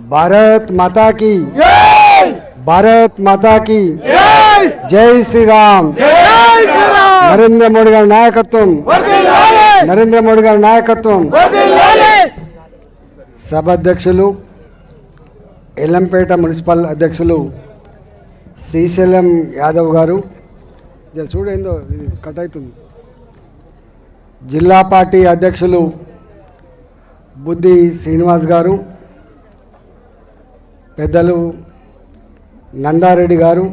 भारत माता की जय, भारत माता की जय, जय श्री राम, जय श्री राम। नरेंद्र मोदी गाరి నాయకత్వం, నరేంద్ర మోడీ గారి నాయకత్వం। సభ అధ్యక్షులు, ఎల్లంపేట మున్సిపల్ అధ్యక్షులు శ్రీశైలం యాదవ్ గారు, చూడేందో ఇది కట్ అవుతుంది। జిల్లా పార్టీ అధ్యక్షులు బుద్ధి శ్రీనివాస్ గారు, పెద్దలు నందారెడ్డి గారు,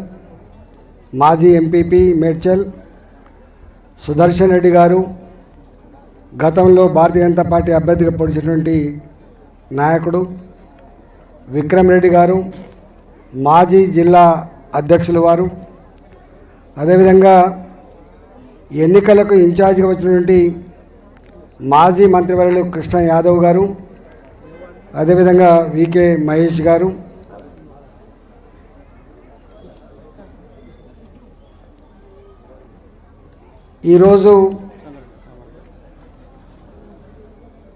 మాజీ ఎంపీపీ మేడ్చల్ సుదర్శన్ రెడ్డి గారు, గతంలో భారతీయ జనతా పార్టీ అభ్యర్థిగా పొడిచినటువంటి నాయకుడు విక్రమ్ రెడ్డి గారు, మాజీ జిల్లా అధ్యక్షులు వారు, అదేవిధంగా ఎన్నికలకు ఇన్ఛార్జిగా వచ్చినటువంటి మాజీ మంత్రివర్యులు కృష్ణ యాదవ్ గారు, అదేవిధంగా వికే మహేష్ గారు, ఈరోజు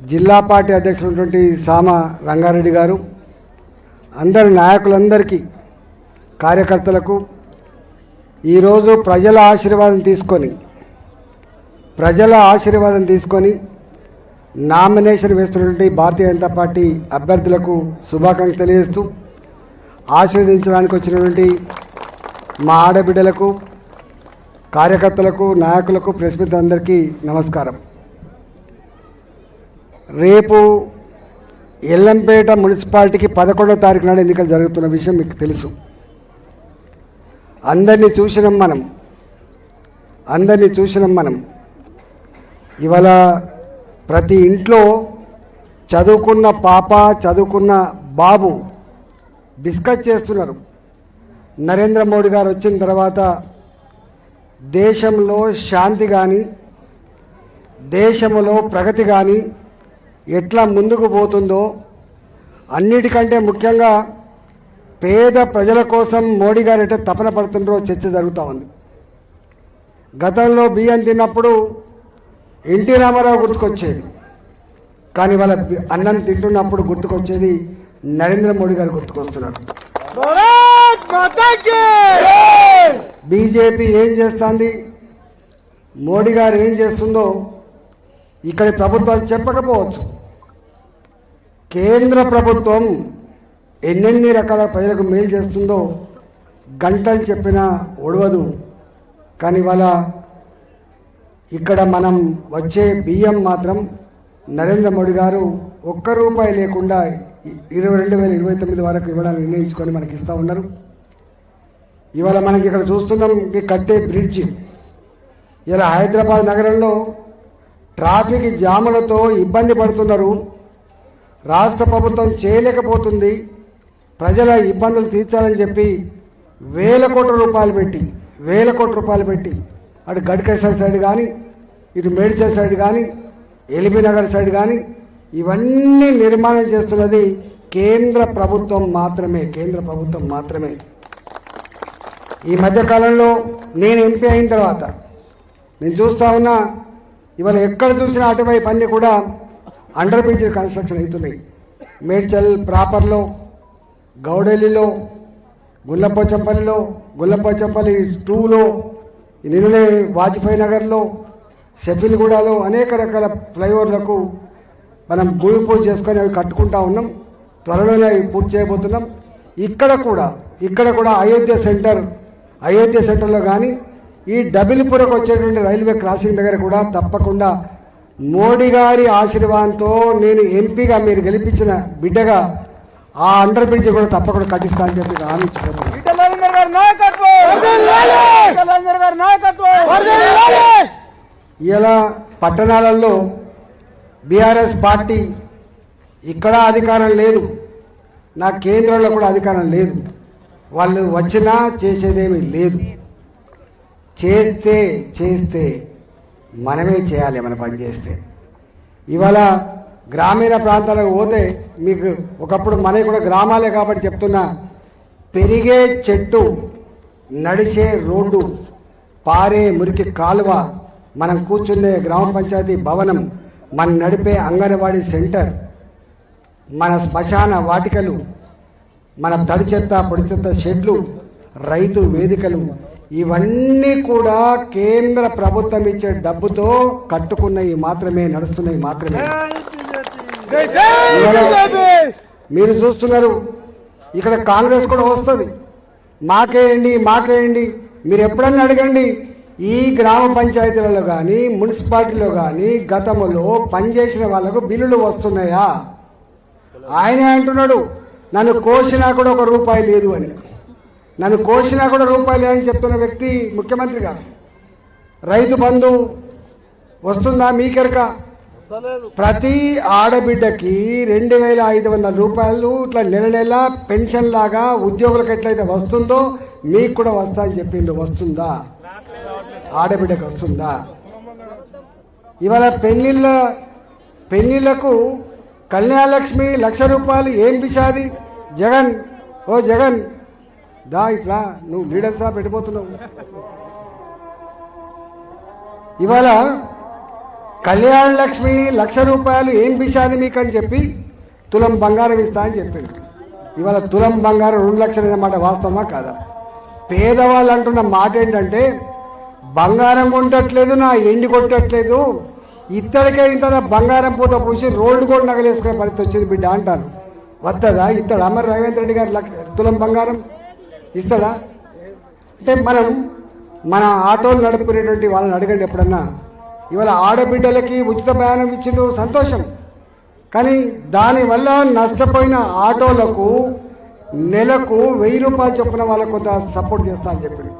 జిల్లా పార్టీ అధ్యక్షుడు సామ రంగారెడ్డి గారు, అందరి నాయకులందరికీ, కార్యకర్తలకు ఈరోజు ప్రజల ఆశీర్వాదం తీసుకొని నామినేషన్ వేస్తున్నటువంటి భారతీయ జనతా పార్టీ అభ్యర్థులకు శుభాకాంక్షలు తెలియజేస్తూ, ఆశీర్వదించడానికి వచ్చినటువంటి మా ఆడబిడ్డలకు, కార్యకర్తలకు, నాయకులకు, ప్రెస్ మిత్రులందరికీ నమస్కారం। రేపు ఎల్లంపేట మున్సిపాలిటీకి 11వ తారీఖు నాడు ఎన్నికలు జరుగుతున్న విషయం మీకు తెలుసు। అందరినీ చూసినాం మనం। ఇవాళ ప్రతి ఇంట్లో చదువుకున్న పాప, చదువుకున్న బాబు డిస్కస్ చేస్తున్నారు, నరేంద్ర మోడీ గారు వచ్చిన తర్వాత దేశంలో శాంతి కానీ, దేశంలో ప్రగతి కానీ ఎట్లా ముందుకు పోతుందో, అన్నిటికంటే ముఖ్యంగా పేద ప్రజల కోసం మోడీ గారు ఎట్లా తపన పడుతుండ్రో చర్చ జరుగుతూ ఉంది। గతంలో బియ్యం తిన్నప్పుడు ఎన్టీ రామారావు గుర్తుకొచ్చేది, కానీ వాళ్ళ అన్నం తింటున్నప్పుడు గుర్తుకొచ్చేది నరేంద్ర మోడీ గారు గుర్తుకొస్తున్నారు। బీజేపీ ఏం చేస్తుంది, మోడీ గారు ఏం చేస్తుందో ఇక్కడి ప్రభుత్వాలు చెప్పకపోవచ్చు, కేంద్ర ప్రభుత్వం ఎన్నెన్ని రకాల ప్రజలకు మేలు చేస్తుందో గంటలు చెప్పినా ఒడవదు। కానీ వాళ్ళ ఇక్కడ మనం వచ్చే బియ్యం మాత్రం నరేంద్ర మోడీ గారు ₹1 లేకుండా 2029 వరకు ఇవ్వడానికి నిర్ణయించుకొని మనకి ఇస్తూ ఉన్నారు। ఇవాళ మనకి ఇక్కడ చూస్తున్నాం, కట్టే బ్రిడ్జ్ ఇలా హైదరాబాద్ నగరంలో ట్రాఫిక్ జాములతో ఇబ్బంది పడుతున్నారు, రాష్ట్ర ప్రభుత్వం చేయలేకపోతుంది, ప్రజల ఇబ్బందులు తీర్చాలని చెప్పి వేల కోట్ల రూపాయలు పెట్టి అటు గడ్కసర్ సైడ్ కానీ, ఇటు మేడ్చల్ సైడ్ కానీ, ఎల్బీ నగర్ సైడ్ కానీ ఇవన్నీ నిర్మాణం చేస్తున్నది కేంద్ర ప్రభుత్వం మాత్రమే। ఈ మధ్యకాలంలో నేను ఎంపీ అయిన తర్వాత నేను చూస్తూ ఉన్నా, ఇవాళ ఎక్కడ చూసినా అటువైపు అన్నీ కూడా అండర్ బ్రిడ్జ్ కన్స్ట్రక్షన్ అవుతున్నాయి। మేడ్చల్ ప్రాపర్లో, గౌడెల్లిలో, గుల్లపోచంపల్లి 2లో, నిన్ననే వాజ్పేయి నగర్లో, షఫీల్గూడలో అనేక రకాల ఫ్లైఓవర్లకు మనం భూమి పూజ చేసుకొని అవి కట్టుకుంటా ఉన్నాం, త్వరలోనే అవి పూర్తి చేయబోతున్నాం। ఇక్కడ కూడా అయోధ్య సెంటర్లో కానీ, ఈ డబిల్పురకు వచ్చేటువంటి రైల్వే క్రాసింగ్ దగ్గర కూడా తప్పకుండా మోడీ గారి ఆశీర్వాదంతో నేను ఎంపీగా మీరు గెలిపించిన బిడ్డగా ఆ అండర్ బ్రిడ్జ్ కూడా తప్పకుండా కట్టిస్తా అని చెప్పి హామీ ఇచ్చుకుంటున్నాను। ఇలా పట్టణాలలో బీఆర్ఎస్ పార్టీ ఇక్కడ అధికారం లేదు, నా కేంద్రంలో కూడా అధికారం లేదు, వాళ్ళు వచ్చినా చేసేదేమీ లేదు। చేస్తే మనమే చేయాలి, మన పని చేస్తే। ఇవాళ గ్రామీణ ప్రాంతాలకు పోతే మీకు ఒకప్పుడు మనకి కూడా గ్రామాలే కాబట్టి చెప్తున్నా, పెరిగే చెట్టు, నడిచే రోడ్డు, పారే మురికి కాలువ, మనం కూర్చునే గ్రామ పంచాయతీ భవనం, మన నడిపే అంగన్వాడీ సెంటర్, మన శ్మశాన వాటికలు, మన తడి చెత్త పొడి చెత్త షెడ్లు, రైతు వేదికలు ఇవన్నీ కూడా కేంద్ర ప్రభుత్వం ఇచ్చే డబ్బుతో కట్టుకున్నవి మాత్రమే, నడుస్తున్నవి మాత్రమే. మీరు చూస్తున్నారు ఇక్కడ కాంగ్రెస్ కూడా వస్తుంది, మాకేయండి మాకేయండి. మీరు ఎప్పుడన్నా అడగండి, ఈ గ్రామ పంచాయతీలలో కానీ మున్సిపాలిటీలో కానీ గతంలో పనిచేసిన వాళ్ళకు బిల్లులు వస్తున్నాయా? ఆయన అంటున్నాడు నన్ను కోసినా కూడా ఒక రూపాయి లేదు అని. నన్ను కోసినా కూడా రూపాయి లేదని చెప్తున్న వ్యక్తి ముఖ్యమంత్రి గారు. రైతు బంధు వస్తుందా మీకెరక? ప్రతి ఆడబిడ్డకి 2,500 రూపాయలు ఇట్లా నెల నెల పెన్షన్ లాగా ఉద్యోగులకు ఎట్లయితే వస్తుందో మీకు కూడా వస్తా అని చెప్పిండు. వస్తుందా? ఆడబిడ్డకు వస్తుందా? ఇవాళ పెళ్లిళ్లకు కళ్యాణలక్ష్మి 1,00,000 రూపాయలు ఏం పిచాది? జగన్, ఓ జగన్ దా ఇట్లా నువ్వు లీడర్సా పెట్టిపోతున్నావు. ఇవాళ కళ్యాణ లక్ష్మి 1,00,000 రూపాయలు ఏం పిశాది మీకు అని చెప్పి తులం బంగారం ఇస్తా అని చెప్పింది. ఇవాళ తులం బంగారం 2 లక్షలు అన్నమాట. వాస్తవమా కాదా? పేదవాళ్ళు అంటున్న మాట ఏంటంటే బంగారం కొట్టట్లేదు, నా ఎండి కొట్టట్లేదు, ఇత్తడికే ఇంత బంగారం పూత పూసి రోడ్డు కూడా నగలేసుకునే పరిస్థితి వచ్చింది బిడ్డ అంటారు. వస్తుందా? ఇస్తాడా మరి రేవంత్ రెడ్డి గారు తులం బంగారం ఇస్తాడా? అంటే మన ఆటోలు నడుపుకునేటువంటి వాళ్ళని అడగండి ఎప్పుడన్నా. ఇవాళ ఆడబిడ్డలకి ఉచిత ప్రయాణం ఇచ్చిండు, సంతోషం. కానీ దానివల్ల నష్టపోయిన ఆటోలకు నెలకు 1,000 రూపాయలు చొప్పున వాళ్ళకు కొంత సపోర్ట్ చేస్తా అని చెప్పిండు.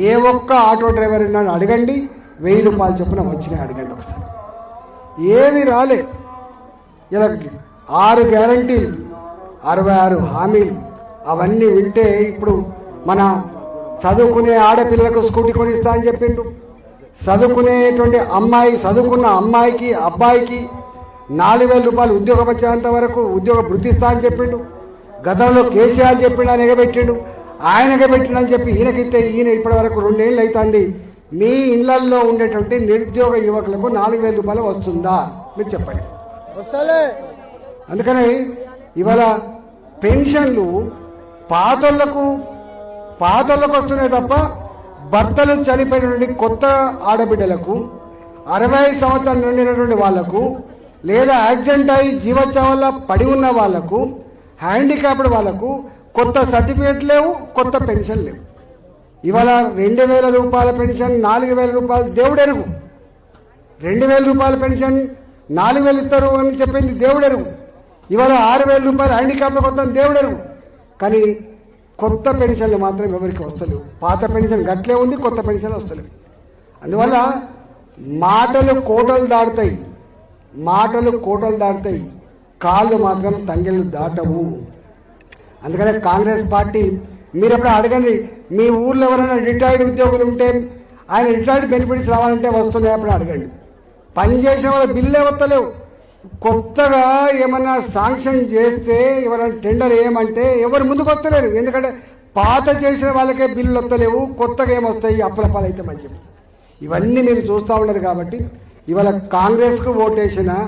ఏ ఒక్క ఆటో డ్రైవర్ నన్ను అడగండి 1,000 రూపాయలు చొప్పున వచ్చినాయి అడగండి ఒకసారి. ఏమీ రాలే. ఇలా 6 గ్యారంటీలు, 66 హామీలు అవన్నీ వింటే ఇప్పుడు మన చదువుకునే ఆడపిల్లలకు స్కూటీ కొనిస్తా అని చెప్పిండు. చదువుకునేటువంటి చదువుకున్న అమ్మాయికి అబ్బాయికి 4,000 రూపాయలు ఉద్యోగం వచ్చేంత వరకు ఉద్యోగ వృత్తిస్తా అని చెప్పిండు. గతంలో కేసీఆర్ చెప్పిండు, ఆయన ఎగబెట్టిండు. ఆయన ఎగబెట్టిండని చెప్పి ఈయనకిస్తే ఈయన ఇప్పటి వరకు 2 ఏళ్ళు అవుతుంది. మీ ఇళ్లల్లో ఉండేటువంటి నిరుద్యోగ యువకులకు 4,000 రూపాయలు వస్తుందా? మీరు చెప్పండి. అందుకని ఇవాళ పెన్షన్లు పాతోళ్లకు వస్తున్నాయి తప్ప భర్తలు చనిపోయినటువంటి కొత్త ఆడబిడ్డలకు, 60 సంవత్సరాలు నిండినటువంటి వాళ్లకు, లేదా యాక్సిడెంట్ అయి జీవోత్సవం వల్ల పడి ఉన్న వాళ్లకు, హ్యాండిక్యాప్డ్ వాళ్లకు కొత్త సర్టిఫికేట్ లేవు, కొత్త పెన్షన్ లేవు. ఇవాళ 2,000 రూపాయల పెన్షన్ 4,000 రూపాయలు దేవుడెరుగు. 2,000 రూపాయల పెన్షన్ 4,000 ఇస్తారు అని చెప్పింది దేవుడెరుగు. ఇవాళ 6,000 రూపాయలు హ్యాండిక్యాప్లకు వస్తాను దేవుడెరుగు. కానీ కొత్త పెన్షన్లు మాత్రం ఎవరికి వస్తలేవు. పాత పెన్షన్ గట్లే ఉంది, కొత్త పెన్షన్లు వస్తలేవు. అందువల్ల మాటలు కోటలు దాటుతాయి, కాళ్ళు మాత్రం తంగెళ్ళు దాటవు. అందుకనే కాంగ్రెస్ పార్టీ మీరు ఎప్పుడు అడగండి, మీ ఊర్లో ఎవరైనా రిటైర్డ్ ఉద్యోగులు ఉంటే ఆయన రిటైర్డ్ బెనిఫిట్స్ రావాలంటే వస్తున్నాయి అప్పుడు అడగండి. పనిచేసిన వాళ్ళ బిల్లులే వస్తలేవు. కొత్తగా ఏమన్నా శాంక్షన్ చేస్తే ఎవరైనా టెండర్ ఏమంటే ఎవరు ముందుకు వస్తలేరు. ఎందుకంటే పాత చేసిన వాళ్ళకే బిల్లులు వస్తలేవు, కొత్తగా ఏమొస్తాయి అప్పుల పాలైతే మంచి. ఇవన్నీ మీరు చూస్తూ ఉన్నారు. కాబట్టి ఇవాళ కాంగ్రెస్కు ఓటేసినా,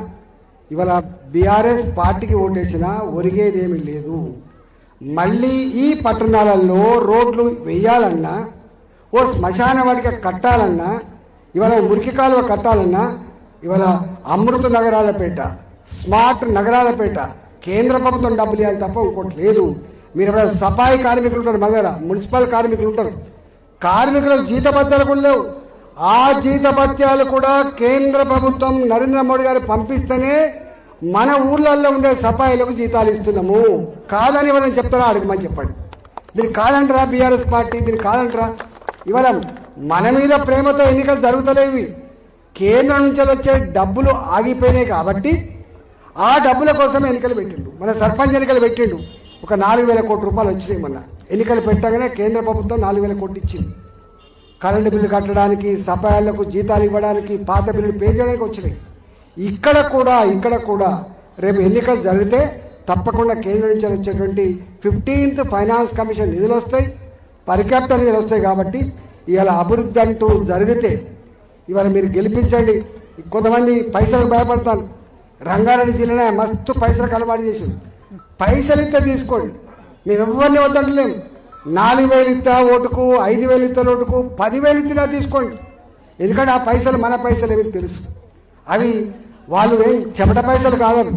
ఇవాళ బీఆర్ఎస్ పార్టీకి ఓటేసినా ఒరిగేదేమీ లేదు. మళ్ళీ ఈ పట్టణాలలో రోడ్లు వేయాలన్నా, ఓ శ్మశాన వాటిక కట్టాలన్నా, ఇవాళ మురికి కాలువ కట్టాలన్నా, ఇవాళ అమృత నగరాలపేట, స్మార్ట్ నగరాలపేట కేంద్ర ప్రభుత్వం డబ్బులు ఇవ్వాలి తప్ప ఇంకోటి లేదు. మీరు ఎవరైనా సఫాయి కార్మికులు ఉంటారు, మన దగ్గర మున్సిపల్ కార్మికులు ఉంటారు, కార్మికులకు జీతభత్యాలు కూడా లేవు. ఆ జీతభత్యాలు కూడా కేంద్ర ప్రభుత్వం నరేంద్ర మోడీ గారు పంపిస్తేనే మన ఊర్లలో ఉండే సఫాయిలకు జీతాలు ఇస్తున్నాము. కాదని ఎవరైనా చెప్తారా? అడగమని చెప్పండి. దీనికి కాదంటారా బీఆర్ఎస్ పార్టీ? దీనికి కాదంటారా? ఇవాళ మన మీద ప్రేమతో ఎన్నికలు జరుగుతలేవి. కేంద్రం నుంచి వచ్చే డబ్బులు ఆగిపోయినాయి కాబట్టి ఆ డబ్బుల కోసం ఎన్నికలు పెట్టిండు. మన సర్పంచ్ ఎన్నికలు పెట్టిండు. ఒక 4,000 కోట్ల రూపాయలు వచ్చినాయి. మొన్న ఎన్నికలు పెట్టగానే కేంద్ర ప్రభుత్వం 4,000 కోట్లు ఇచ్చింది. కరెంటు బిల్లు కట్టడానికి, సఫాయిలకు జీతాలు ఇవ్వడానికి, పాత బిల్లులు పే చేయడానికి వచ్చినాయి. ఇక్కడ కూడా రేపు ఎన్నికలు జరిగితే తప్పకుండా కేంద్రం నుంచి వచ్చేటువంటి 15th ఫైనాన్స్ కమిషన్ నిధులు వస్తాయి, పర్ క్యాపిటల్ నిధులు వస్తాయి. కాబట్టి ఇవాళ అభివృద్ధి అంటూ జరిగితే ఇవాళ మీరు గెలిపించండి. కొంతమంది పైసలకు భయపడతాను. రంగారెడ్డి జిల్లానే మస్తు పైసలకు అలవాటు చేసింది. పైసలు ఇస్తే తీసుకోండి, మేము ఎవరిని వద్దంటలేము. 4,000 ఇస్తా ఓటుకు, 5,000 ఇస్తా ఓటుకు, 10,000 ఇచ్చినా తీసుకోండి. ఎందుకంటే ఆ పైసలు మన పైసలు ఏమి తెలుసు. అవి వాళ్ళు చెమట పైసలు కాదు,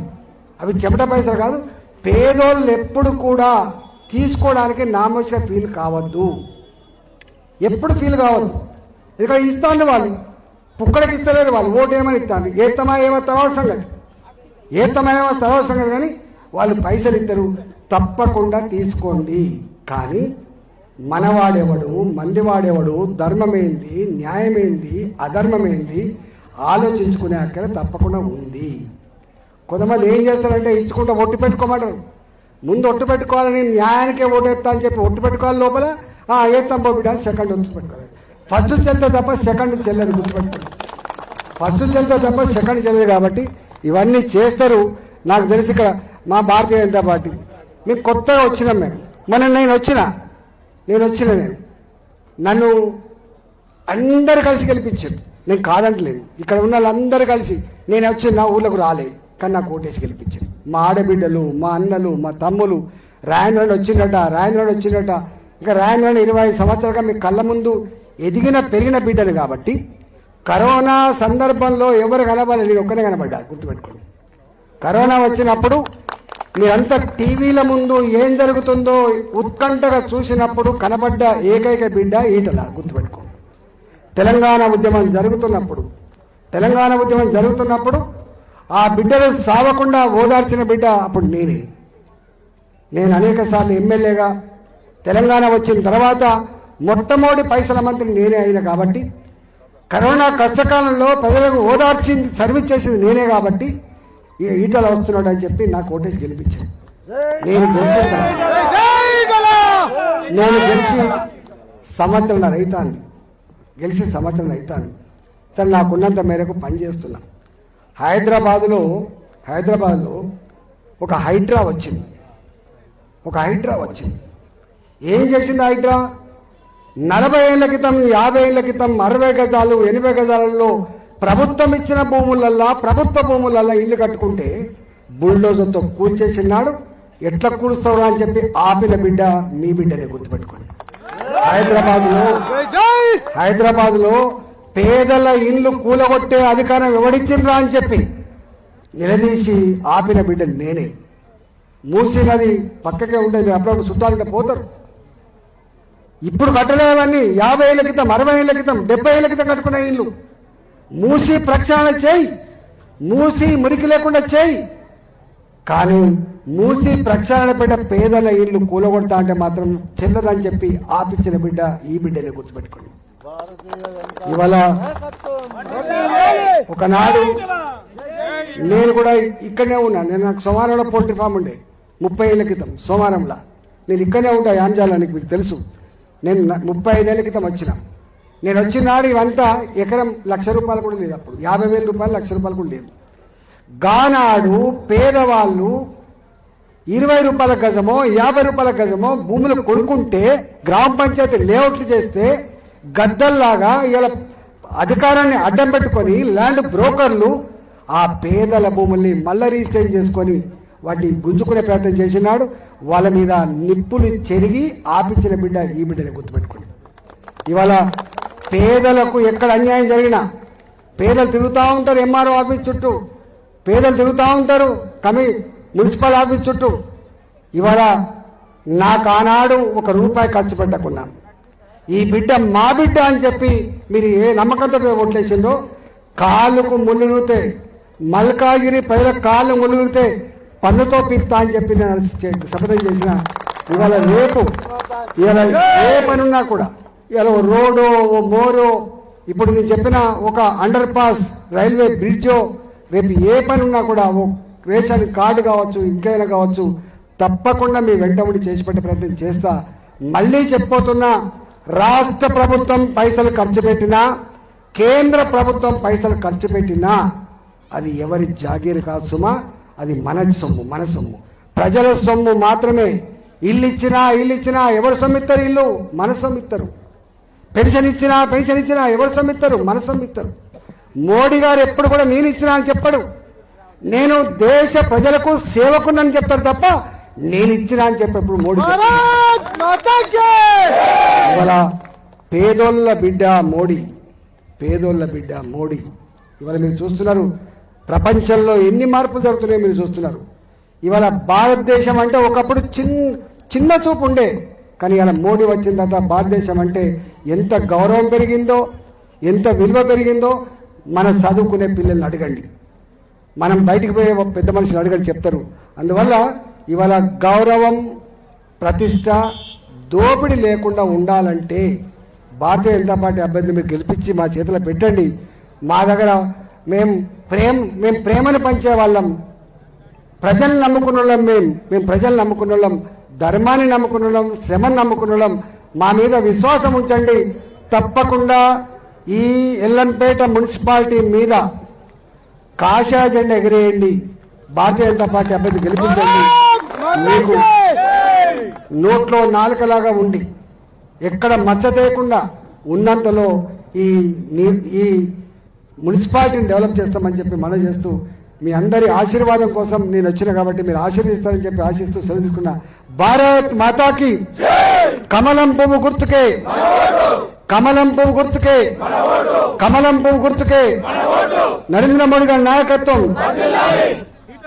అవి చెమట పైసలు కాదు. పేదోళ్ళు ఎప్పుడు కూడా తీసుకోవడానికి నామోషిగా ఫీల్ కావద్దు, ఎప్పుడు ఫీల్ కావద్దు. ఎందుకంటే ఇస్తాను వాళ్ళు పుక్కడికి ఇస్తలేరు, వాళ్ళు ఓటు ఏమని ఇస్తాను, ఏతమా ఏమో తర్వాత సంగతి, ఏతమేమో తర్వాత సంగతి. కానీ వాళ్ళు పైసలు ఇస్తారు, తప్పకుండా తీసుకోండి. కానీ మనవాడేవాడు, మందివాడేవాడు, ధర్మమేంది, న్యాయమేంది, అధర్మమేంది ఆలోచించుకునే అక్కడ తప్పకుండా ఉంది. కొంతమంది ఏం చేస్తారంటే ఇచ్చుకుంటా ఒట్టు పెట్టుకోమంటారు. ముందు ఒట్టు పెట్టుకోవాలని న్యాయానికే ఓటు వేస్తా అని చెప్పి ఒట్టు పెట్టుకోవాలి, లోపల వేస్తాం బిడ్డ సెకండ్ ఒట్టు పెట్టుకోవాలి. ఫస్ట్ చెల్తే తప్ప సెకండ్ చెల్లదు, గుర్తుపెట్టుకోండి. ఫస్ట్ చెల్తే తప్ప సెకండ్ చెల్లదు. కాబట్టి ఇవన్నీ చేస్తారు. నాకు తెలిసి ఇక్కడ మా భారతీయ జనతా పార్టీ మేము కొత్తగా వచ్చినాం. నేను వచ్చిన నన్ను అందరు కలిసి గెలిపించారు. నేను కాదంటలేదు, ఇక్కడ ఉన్న వాళ్ళందరూ కలిసి నేను వచ్చి నా ఊళ్ళకు రాలే, కానీ నాకు ఓటేసి గెలిపించారు. మా ఆడబిడ్డలు, మా అన్నలు, మా తమ్ములు రాయనోడు వచ్చిందట, ఇంకా రాయనోడు 25 సంవత్సరాలుగా మీ కళ్ళ ముందు ఎదిగిన పెరిగిన బిడ్డలు. కాబట్టి కరోనా సందర్భంలో ఎవరు కనబడాలి, నేను ఒక్కనే కనబడ్డా, గుర్తుపెట్టుకోండి. కరోనా వచ్చినప్పుడు మీరంతా టీవీల ముందు ఏం జరుగుతుందో ఉత్కంఠగా చూసినప్పుడు కనబడ్డ ఏకైక బిడ్డ ఈటల, గుర్తుపెట్టుకోండి. తెలంగాణ ఉద్యమం జరుగుతున్నప్పుడు ఆ బిడ్డలు సావకుండా ఓదార్చిన బిడ్డ అప్పుడు నేను అనేక సార్లు ఎమ్మెల్యేగా తెలంగాణ వచ్చిన తర్వాత మొట్టమొదటి పైసల మంత్రి నేనే అయినా. కాబట్టి కరోనా కష్టకాలంలో ప్రజలకు ఓదార్చి సర్వీస్ చేసింది నేనే. కాబట్టి ఈటల వస్తున్నాడు అని చెప్పి నాకు ఓటేసి గెలిపించాను. నేను గెలిచి సంవత్సరం అవుతాను. సరే, నాకున్నంత మేరకు పనిచేస్తున్నా. హైదరాబాద్లో ఒక హైడ్రా వచ్చింది. ఏం చేసింది హైడ్రా? 40 ఏళ్ల క్రితం, 50 ఏళ్ల క్రితం 60 గజాలు 80 గజాలలో ప్రభుత్వం ఇచ్చిన ప్రభుత్వ భూములల్లా ఇల్లు కట్టుకుంటే బుల్డోజర్తో కూల్చేసినాడు. ఎట్లా కూలుస్తావు అని చెప్పి ఆపిన బిడ్డ మీ బిడ్డనే, గుర్తుపెట్టుకోండి. హైదరాబాద్లో పేదల ఇల్లు కూలగొట్టే అధికారం ఎవడిచ్చిండ్రా అని చెప్పి నిలదీసి ఆపిన బిడ్డ నేనే. మూసీ నది పక్కకే ఉంటుంది, అప్పుడప్పుడు చుట్టాలంటే పోతారు. ఇప్పుడు కట్టలేవన్నీ 50 ఏళ్ల క్రితం, 60 ఏళ్ల క్రితం, 70 ఏళ్ల క్రితం కట్టుకున్న ఇల్లు. మూసి ప్రక్షాళన చేయి, మూసి మురికి లేకుండా చేయి. కానీ మూసి ప్రక్షాళన పెట్ట పేదల ఇల్లు కూలగొడతా అంటే మాత్రం చెల్లదని చెప్పి ఆపించిన బిడ్డ ఈ బిడ్డనే, గుర్తుపెట్టుకోండి. ఇవాళ ఒకనాడు నేను కూడా ఇక్కడనే ఉన్నా. నాకు సోమారంలో పోల్ట్రీ ఫామ్ ఉండే 30 ఏళ్ల క్రితం. సోమారంలో నేను ఇక్కడనే ఉంటా, యాంజాలానికి మీకు తెలుసు. నేను 35 ఏళ్ల క్రితం వచ్చిన. నేను వచ్చినాడు ఇవంతా ఎకరం ₹1,00,000 కూడా లేదు. అప్పుడు 50,000 రూపాయలు, ₹1,00,000 కూడా లేదు. గానాడు పేదవాళ్ళు 20 రూపాయల గజమో 50 రూపాయల గజమో భూములు కొనుక్కుంటే గ్రామ పంచాయతీ లేఅవుట్లు చేస్తే గద్దల్లాగా ఇలా అధికారాన్ని అడ్డం పెట్టుకొని ల్యాండ్ బ్రోకర్లు ఆ పేదల భూముల్ని మళ్ళీ రిజిస్టర్ చేసుకొని వాటిని గుంజుకునే ప్రయత్నం చేసినాడు. వాళ్ళ మీద నిప్పులు చెరిగి ఆపించిన బిడ్డ ఈ బిడ్డని, గుర్తుపెట్టుకోండి. ఇవాళ పేదలకు ఎక్కడ అన్యాయం జరిగినా పేదలు తిరుగుతూ ఉంటారు ఎంఆర్ఓ ఆఫీస్ చుట్టూ, పేదలు తిరుగుతూ ఉంటారు మున్సిపల్ ఆఫీస్ చుట్టూ. ఇవాళ నాకు ఆనాడు ₹1 ఖర్చు పెట్టకున్నాను. ఈ బిడ్డ మా బిడ్డ అని చెప్పి మీరు ఏ నమ్మకంతో ఓట్లేసిందో కాళ్ళకు ముళ్ళుతే, మల్కాగిరి ప్రజల కాళ్ళు ముళ్ళుతే పన్నుతో పీపుతా అని చెప్పి నేను శపథం చేసిన. ఇవాళ రేపు ఏ పనున్నా కూడా, ఇలా రోడో మోరో, ఇప్పుడు నేను చెప్పిన ఒక అండర్ పాస్, రైల్వే బ్రిడ్జో, రేపు ఏ పని ఉన్నా కూడా ఓ రేషన్ కార్డు కావచ్చు, ఇంకైనా కావచ్చు, తప్పకుండా మీ వెంటబడి చేసి పెట్టే ప్రయత్నం చేస్తా. మళ్ళీ చెప్పబోతున్నా, రాష్ట్ర ప్రభుత్వం పైసలు ఖర్చు పెట్టినా, కేంద్ర ప్రభుత్వం పైసలు ఖర్చు పెట్టినా అది ఎవరి జాగీరు కాదు సుమా, అది మన సొమ్ము, ప్రజల సొమ్ము మాత్రమే. ఇల్లు ఇచ్చినా ఎవరు సొమ్మిస్తారు? ఇల్లు మన సొమ్మిస్తారు. పెన్షన్ ఇచ్చినా ఎవరు సొమ్మిస్తారు? మన సొమ్మిస్తారు. మోడీ గారు ఎప్పుడు కూడా నేను ఇచ్చినా అని చెప్పడు. నేను దేశ ప్రజలకు సేవకున్నని చెప్తారు తప్ప నేను ఇచ్చినా అని చెప్పేప్పుడు మోడీ ఇవాళ పేదోళ్ళ బిడ్డ మోడీ, పేదోళ్ళ బిడ్డ మోడీ. ఇవాళ మీరు చూస్తున్నారు ప్రపంచంలో ఎన్ని మార్పులు జరుగుతున్నాయో మీరు చూస్తున్నారు. ఇవాళ భారతదేశం అంటే ఒకప్పుడు చిన్న చూపు ఉండే, కానీ ఇలా మోడీ వచ్చిన తర్వాత భారతదేశం అంటే ఎంత గౌరవం పెరిగిందో, ఎంత విలువ పెరిగిందో మన చదువుకునే పిల్లల్ని అడగండి, మనం బయటికి పోయే పెద్ద మనుషులు అడగండి చెప్తారు. అందువల్ల ఇవాళ గౌరవం, ప్రతిష్ట, దోపిడీ లేకుండా ఉండాలంటే భారతీయ జనతా పార్టీ అభ్యర్థిని మీరు గెలిపించి మా చేతిలో పెట్టండి. మా దగ్గర మేము ప్రేమను పంచే వాళ్ళం, ప్రజల్ని నమ్ముకున్న వాళ్ళం, మేము ప్రజల్ని నమ్ముకున్న వాళ్ళం, ధర్మాన్ని నమ్ముకున్న వాళ్ళం, శ్రమను నమ్ముకున్న వాళ్ళం. మా మీద విశ్వాసం ఉంచండి. తప్పకుండా ఈ ఎల్లంపేట మున్సిపాలిటీ మీద కాషాయ జెండా ఎగిరేయండి. భారతీయ జనతా పార్టీ అభ్యర్థి గెలిపించండి. మీకు నోట్లో నాలుకలాగా ఉండి ఎక్కడ మచ్చ తేయకుండా ఉన్నంతలో ఈ మున్సిపాలిటీని డెవలప్ చేస్తామని చెప్పి మనం చేస్తూ మీ అందరి ఆశీర్వాదం కోసం నేను వచ్చిన కాబట్టి మీరు ఆశీర్వదిస్తారని చెప్పి ఆశిస్తూ సెలవు తీసుకున్నా. భారత్ మాతాకి కమలం పువ్వు గుర్తుకే, కమలం పువ్వు గుర్తుకే, కమలం పువ్వు గుర్తుకే నరేంద్ర మోడీ గారి నాయకత్వం